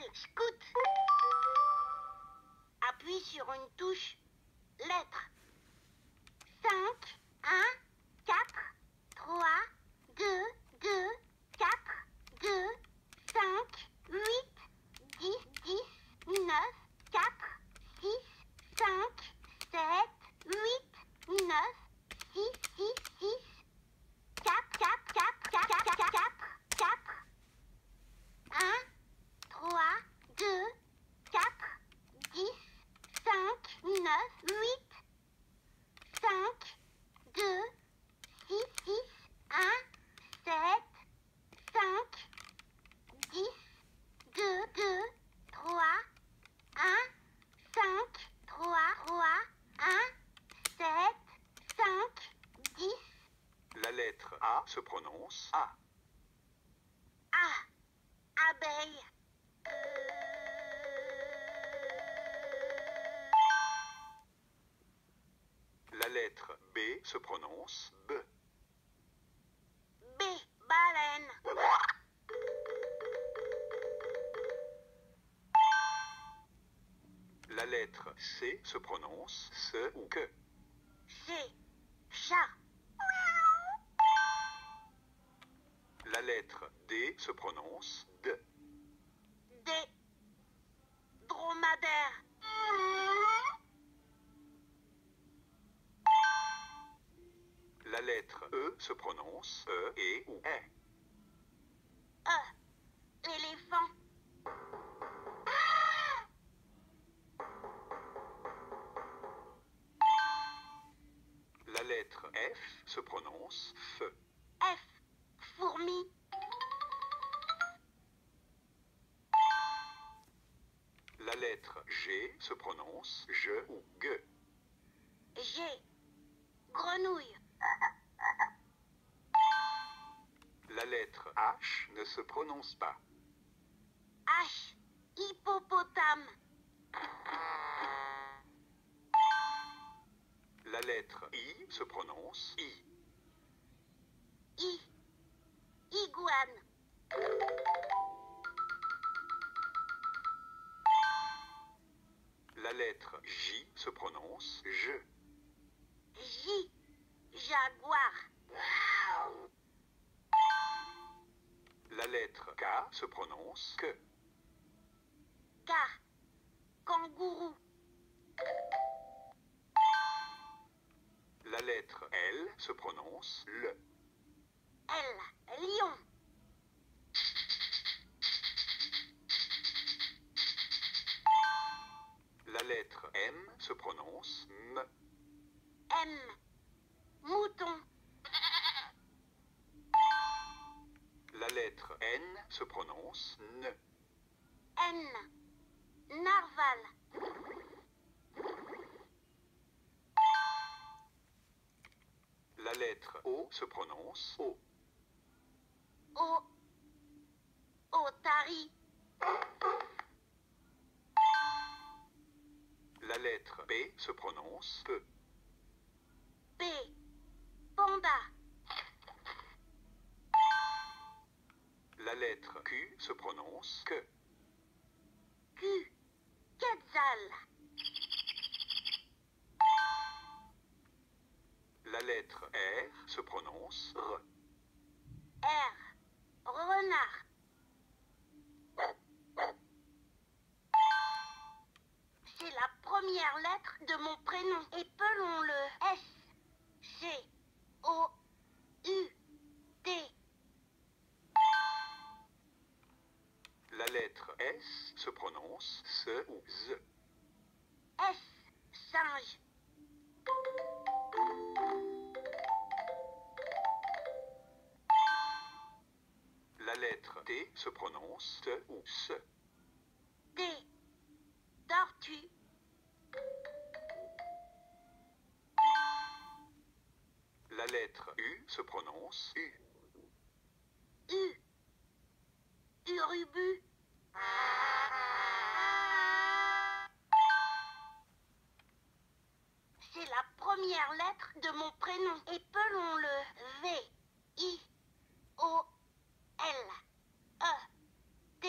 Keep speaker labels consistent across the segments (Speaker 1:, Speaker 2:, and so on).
Speaker 1: s'appelle Scout. Appuie sur une touche. Lettre. 5, 1, 4, 3, 2, 2, 4, 2, 5, 8, 10, 10, 9, 4, 6, 5, 7, 8, 9, 6, 6, 6, 4, 4, 4, 4, 4, 4, 4, 1, 3, 2, 4, 10, 5, 9, 8, 5, 2, 6, 6, 1, 7, 5, 10, 2, 2, 3, 1, 5, 3, 3, 1, 7, 5, 10.
Speaker 2: La lettre A se prononce A.
Speaker 1: A. Abeille.
Speaker 2: La lettre B se prononce B.
Speaker 1: B. Baleine.
Speaker 2: La lettre C se prononce C ou que.
Speaker 1: C. Chat.
Speaker 2: La lettre D se prononce D.
Speaker 1: D. Dromadaire.
Speaker 2: La lettre E se prononce E et ou E.
Speaker 1: E. Éléphant.
Speaker 2: La lettre F se prononce F.
Speaker 1: F. Fourmi.
Speaker 2: La lettre G se prononce G ou G.
Speaker 1: G. Grenouille.
Speaker 2: La lettre H ne se prononce pas.
Speaker 1: H. Hippopotame.
Speaker 2: La lettre I se prononce I.
Speaker 1: I. Iguane.
Speaker 2: La lettre J se prononce J.
Speaker 1: J. Jaguar.
Speaker 2: La lettre K se prononce que.
Speaker 1: K. Kangourou.
Speaker 2: La lettre L se prononce le.
Speaker 1: L. Lion.
Speaker 2: La lettre M se prononce M.
Speaker 1: M. Mouton.
Speaker 2: La lettre N se prononce N.
Speaker 1: N. Narval.
Speaker 2: La lettre O se prononce O.
Speaker 1: O. Otari.
Speaker 2: La lettre P se prononce P.
Speaker 1: P. Panda.
Speaker 2: La lettre Q se prononce que.
Speaker 1: Q. Quetzal.
Speaker 2: La lettre R se prononce R.
Speaker 1: R. Renard. C'est la première lettre de mon prénom. Épelons-le. S. C. O. U. T.
Speaker 2: La lettre S se prononce S ou Z.
Speaker 1: S. Singe.
Speaker 2: La lettre T se prononce T ou S.
Speaker 1: T. Tortue.
Speaker 2: La lettre U se prononce U.
Speaker 1: U. Urubu. C'est la première lettre de mon prénom. Épelons-le. V. I. O. L. E. T.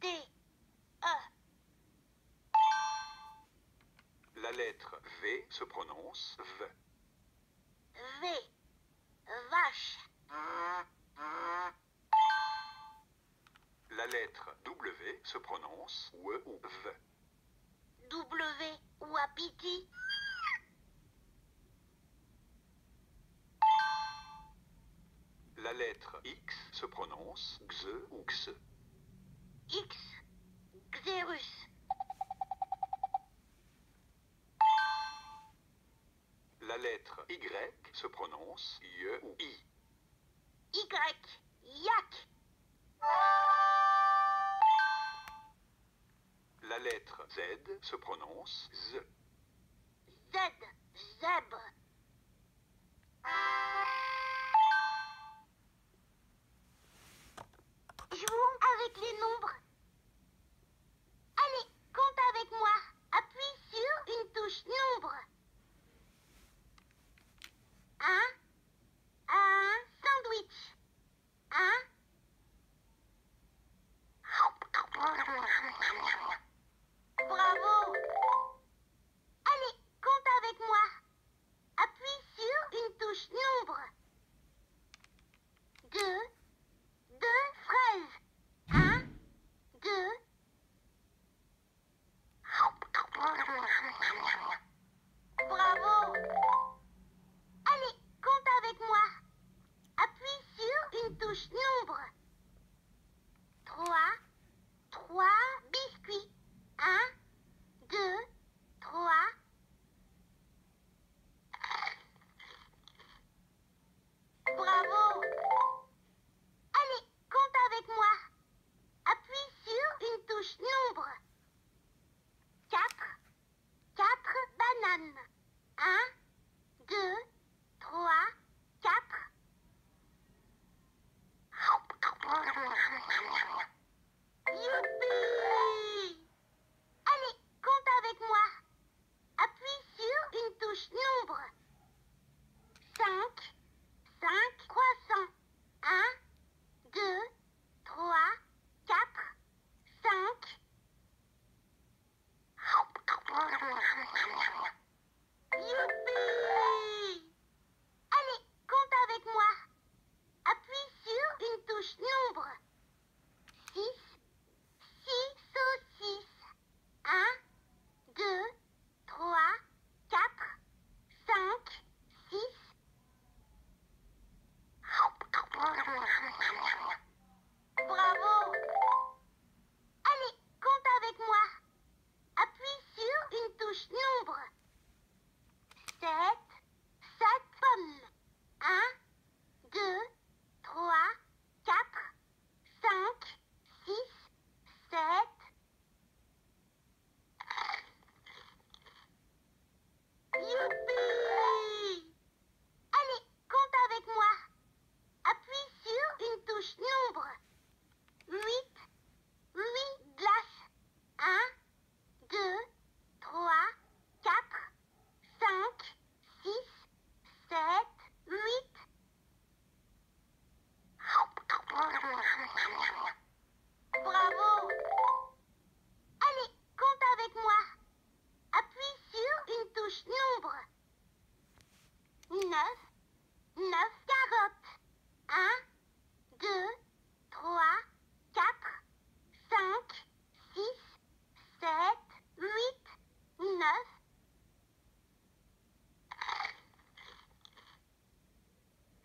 Speaker 1: T.
Speaker 2: lettre V se prononce V.
Speaker 1: V. Vache.
Speaker 2: La lettre W se prononce W ou V.
Speaker 1: W. Wapiti.
Speaker 2: La lettre X se prononce X ou X.
Speaker 1: X. Xérus.
Speaker 2: La lettre Y se prononce Y ou I.
Speaker 1: Y. Yak.
Speaker 2: La lettre Z se prononce Z.
Speaker 1: Z. Zèbre. Jouons avec les nombres. Allez, compte avec moi. Appuie sur une touche nombre. Un sandwich. Bravo. Allez, compte avec moi. Appuie sur une touche nombre. Deux fraises. Deux. Bravo. Allez, compte avec moi. Appuie sur une touche nombre. Trois biscuits. Deux, trois. Bravo. Allez, compte avec moi. Appuie sur une touche nombre. Quatre bananes. Deux, trois, quatre. Youpi! Allez, compte avec moi. Appuie sur une touche nombre. Cinq croissants. Deux, trois, quatre, cinq. Youpi! Allez, compte avec moi. Appuie sur une touche nombre. Six saucisses. Deux, trois, quatre, cinq, six. Bravo. Allez, compte avec moi. Appuie sur une touche nombre. Sept pommes. Deux, trois, quatre, cinq, six, sept. Youpi! Allez, compte avec moi. Appuie sur une touche nombre. Huit glaces. Deux, trois, quatre, cinq, six, sept, huit. Bravo. Allez, compte avec moi. Appuie sur une touche nombre. Neuf carottes. Deux, trois, quatre, cinq, six, sept, huit, neuf.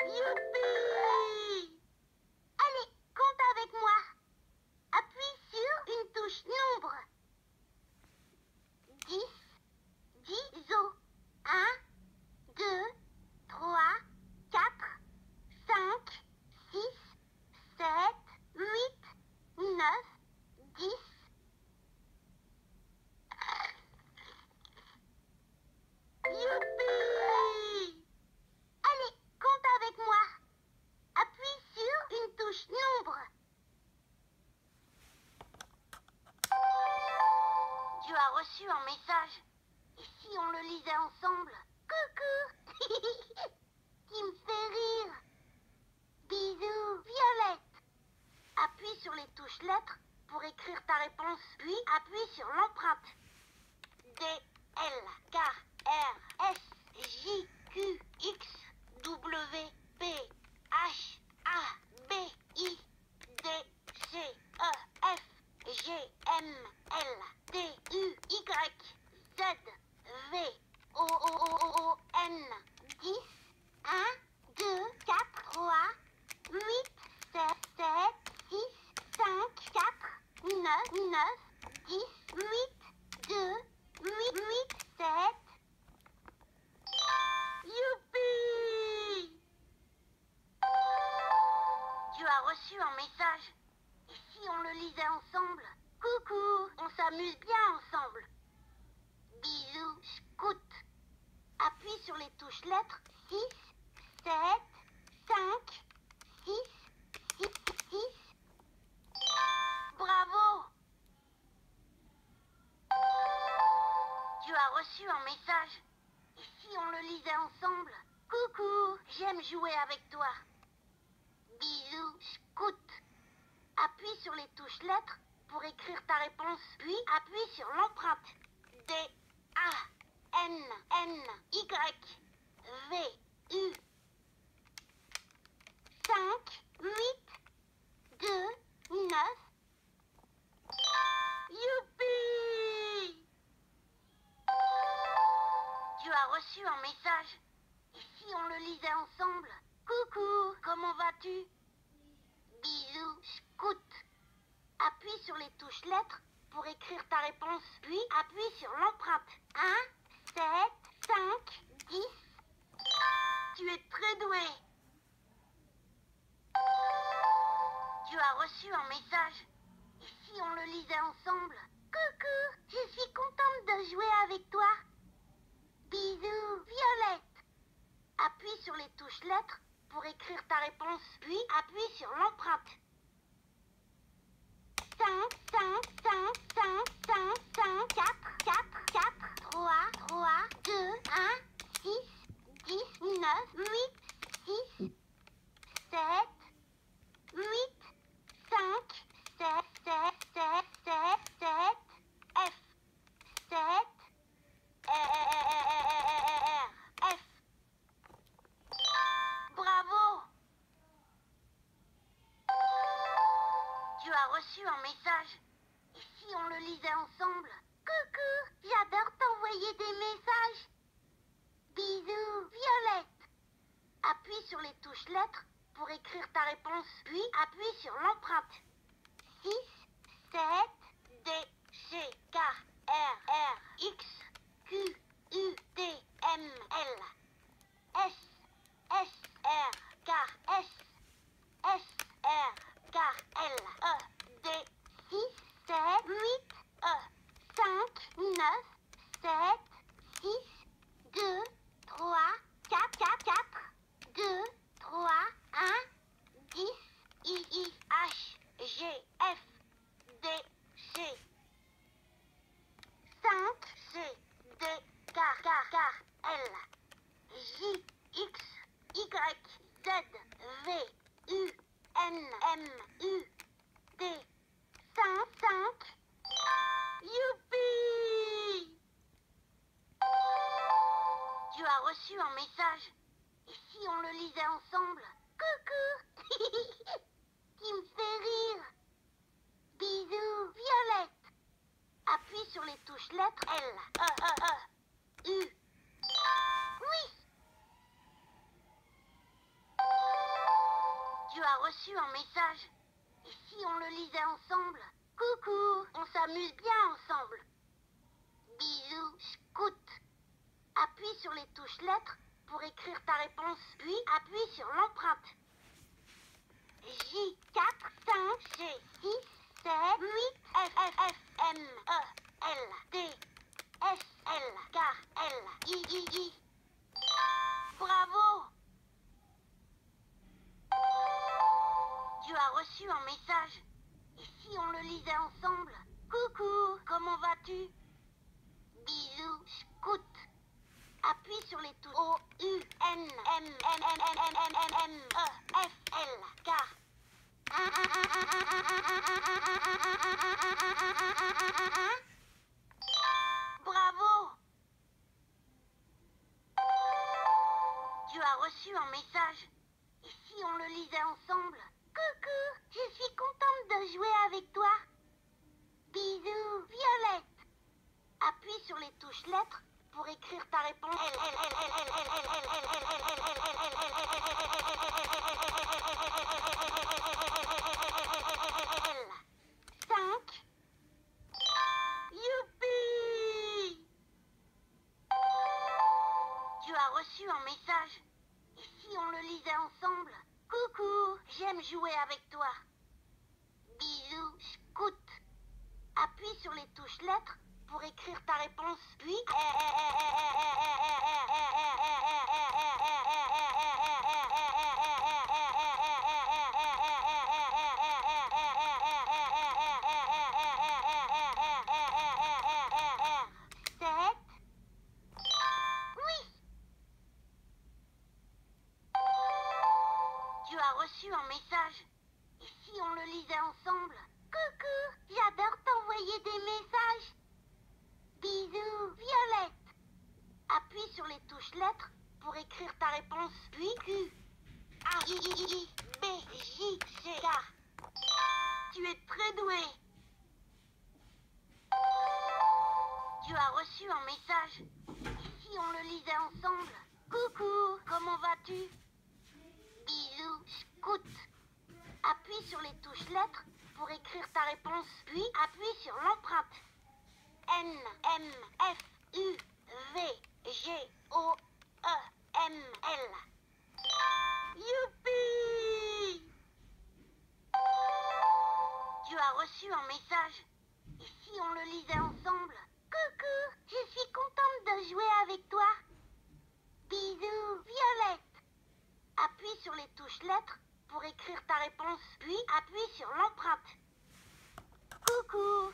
Speaker 1: Youpi! Allez, compte avec moi. Appuie sur une touche nombre. 10 os. 2, 3, 4, 5, 6, 7, 8, 9, 10. Youpi! Allez, compte avec moi. Appuie sur une touche nombre. Tu as reçu un message. Et si on le lisait ensemble? Coucou! Qui me fait rire. Bisous, Violette. Appuie sur les touches lettres pour écrire ta réponse, puis appuie sur l'empreinte. D, L, K, R, S, J, Q, X, W, P, H, A, B, I, D, C, E, F, G, M, L, T, U, Y, Z, V, O, N, 10, 1, 2, 4, 3, 8, 7, 6, 5, 4, 9, 10, 8, 2, 8, 7. Youpi! Tu as reçu un message. Et si on le lisait ensemble? Coucou, on s'amuse bien ensemble. Bisous, scout. Appuie sur les touches lettres 6, 7, 5, 6, 6, 6. Bravo! Tu as reçu un message. Et si on le lisait ensemble? Coucou, j'aime jouer avec toi. Bisous, scout. Appuie sur les touches lettres pour écrire ta réponse, puis appuie sur l'empreinte. D, A, N, N, Y, V, U. 5, 8, 2, 9. Youpi! Tu as reçu un message. Et si on le lisait ensemble? Coucou, comment vas-tu? Bisous, scout. Appuie sur les touches lettres pour écrire ta réponse, puis appuie sur l'empreinte. 1, 7, 5, 10. Tu es très doué. Tu as reçu un message. Et si on le lisait ensemble? Coucou, je suis contente de jouer avec toi. Bisous, Violette. Appuie sur les touches lettres pour écrire ta réponse, puis appuie sur l'empreinte. 5, 5, 5, 5, 5, 5, 4, 4, 4, 3, 3, 2, 1, 6, 10, 9, 8, 6, 7, 8, 5, 7, 7, 7, 7, 7, F, 7, R, F. Bravo! Tu as reçu un message. Et si on le lisait ensemble? Coucou, j'adore t'envoyer des messages. Bisous, Violette. Appuie sur les touches lettres pour écrire ta réponse, puis appuie sur l'empreinte. 6, 7, D, C, K, R, X, Q, U, T, M, L, S, S, R, K, S, S, R, K, L, E, D, 6, 7, 8, E, 5, 9, 7, 6, 2, 3, 4, 4, 4, 2, 3, 1, 10, I, H, G, F, D, C, 5, C, D, K, L, J, X, Y, Z, V, U, N, M, U, D, 5, 5. Youpi! Tu as reçu un message. Et si on le lisait ensemble? Coucou! Qui me fait rire. Bisous, Violette. Appuie sur les touches lettres L, U. Oui! Tu as reçu un message. Et si on le lisait ensemble? Coucou, on s'amuse bien ensemble. Bisous, scout. Appuie sur les touches lettres pour écrire ta réponse, puis appuie sur l'empreinte. J, 4, 5, G, 6, 7, 8, F, M, E, L, D, S, L, K, L, I. Bravo! Tu as reçu un message. Et si on le lisait ensemble? Coucou, comment vas-tu? Bisous, scout. Appuie sur les touches O, U, N, M, E, F, L, K. Bravo! reçu un message. Et si on le lisait ensemble? Coucou, je suis contente de jouer avec toi. Bisous, Violette. Appuie sur les touches lettres pour écrire ta réponse. 5. Youpi! Tu as reçu un message. Et si on le lisait ensemble? Coucou, j'aime jouer avec toi. Bisous, Scout. Appuie sur les touches lettres pour écrire ta réponse, puis... Tu as reçu un message. Et si on le lisait ensemble? Coucou, j'adore t'envoyer des messages. Bisous, Violette. Appuie sur les touches lettres pour écrire ta réponse, puis Q. A, I, B, J, C, K. Tu es très doué. Tu as reçu un message. Et si on le lisait ensemble? Coucou, comment vas-tu? Bisous, Scout. Appuie sur les touches lettres pour écrire ta réponse, puis appuie sur l'empreinte. N, M, F, U, V, G, O, E, M, L. Youpi! Tu as reçu un message. Et si on le lisait ensemble? Coucou, je suis contente de jouer avec toi. Bisous, Violette. Appuie sur les touches lettres pour écrire ta réponse, puis appuie sur l'empreinte. Coucou.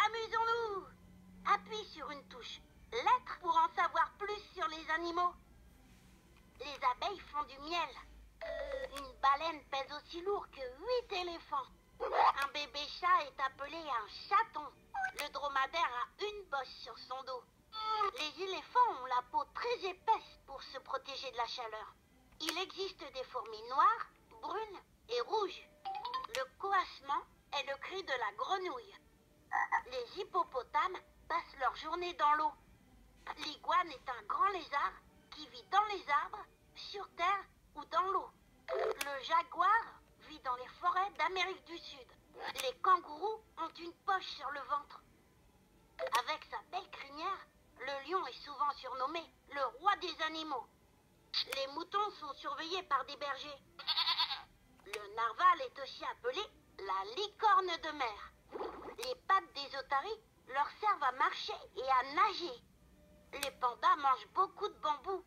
Speaker 1: Amusons-nous. Appuie sur une touche lettre pour en savoir plus sur les animaux. Les abeilles font du miel. Une baleine pèse aussi lourd que 8 éléphants. Un bébé chat est appelé un chaton. Le dromadaire a une bosse sur son dos. Les éléphants ont la peau très épaisse pour se protéger de la chaleur. Il existe des fourmis noires, brunes et rouges. Le coassement est le cri de la grenouille. Les hippopotames passent leur journée dans l'eau. L'iguane est un grand lézard qui vit dans les arbres, sur terre ou dans l'eau. Le jaguar vit dans les forêts d'Amérique du Sud. Les kangourous ont une poche sur le ventre. Avec sa belle crinière, le lion est souvent surnommé le roi des animaux. Les moutons sont surveillés par des bergers. Le narval est aussi appelé la licorne de mer. Les pattes des otaries leur servent à marcher et à nager. Les pandas mangent beaucoup de bambou.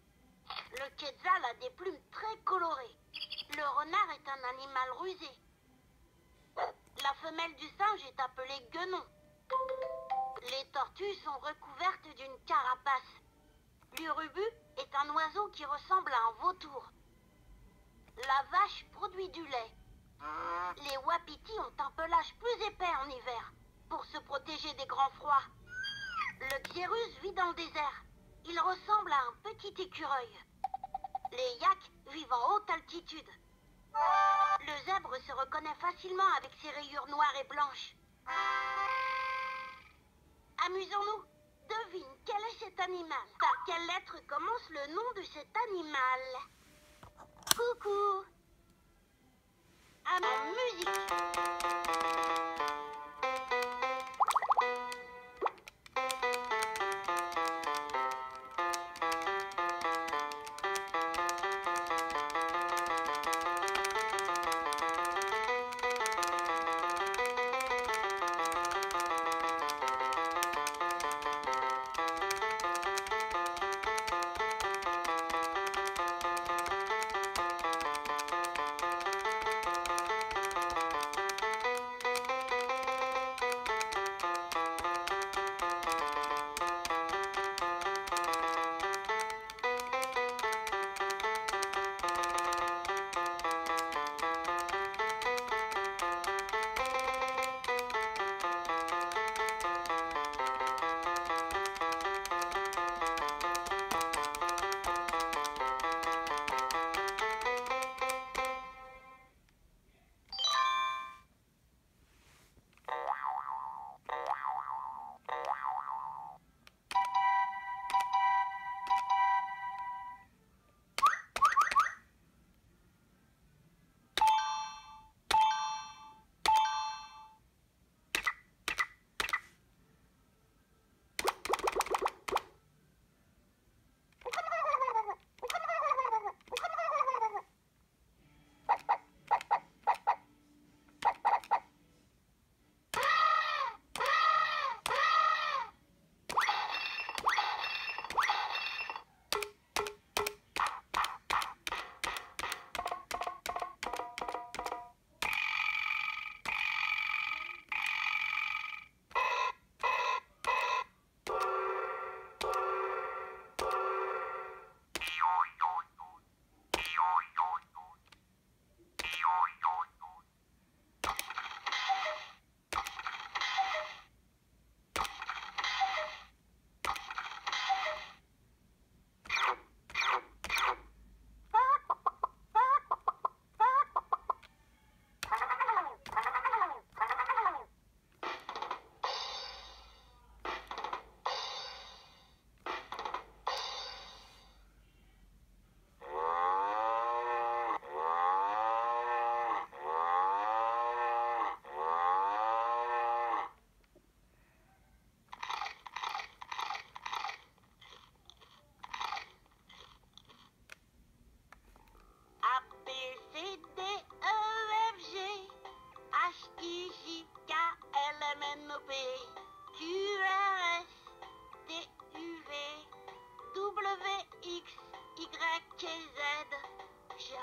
Speaker 1: Le quetzal a des plumes très colorées. Le renard est un animal rusé. La femelle du singe est appelée guenon. Les tortues sont recouvertes d'une carapace. L'urubu est un oiseau qui ressemble à un vautour. La vache produit du lait. Les wapitis ont un pelage plus épais en hiver pour se protéger des grands froids. Le xérus vit dans le désert. Il ressemble à un petit écureuil. Les yaks vivent en haute altitude. Le zèbre se reconnaît facilement avec ses rayures noires et blanches. Amusons-nous. Devine, quel est cet animal? Par quelle lettre commence le nom de cet animal? Coucou. En musique.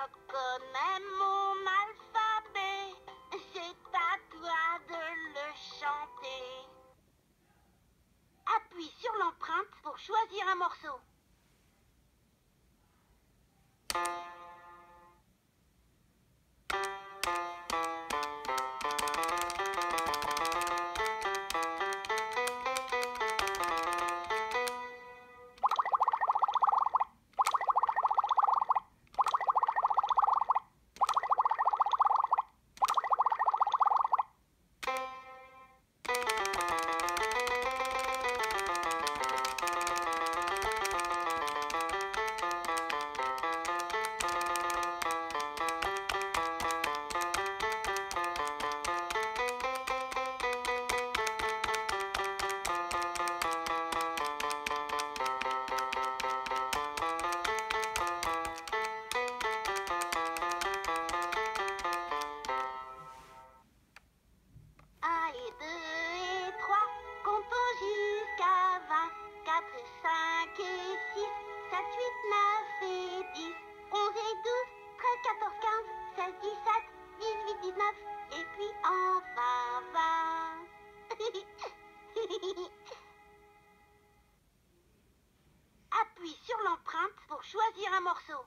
Speaker 1: reconnais mon alphabet, c'est à toi de le chanter. Appuie sur l'empreinte pour choisir un morceau. Un et deux et trois, comptons jusqu'à 20. 4 et 5 et 6, 7, 8, 9 et 10, 11 et 12, 13, 14, 15, 16, 17, 18, 19, et puis enfin 20. Appuie sur l'empreinte pour choisir un morceau.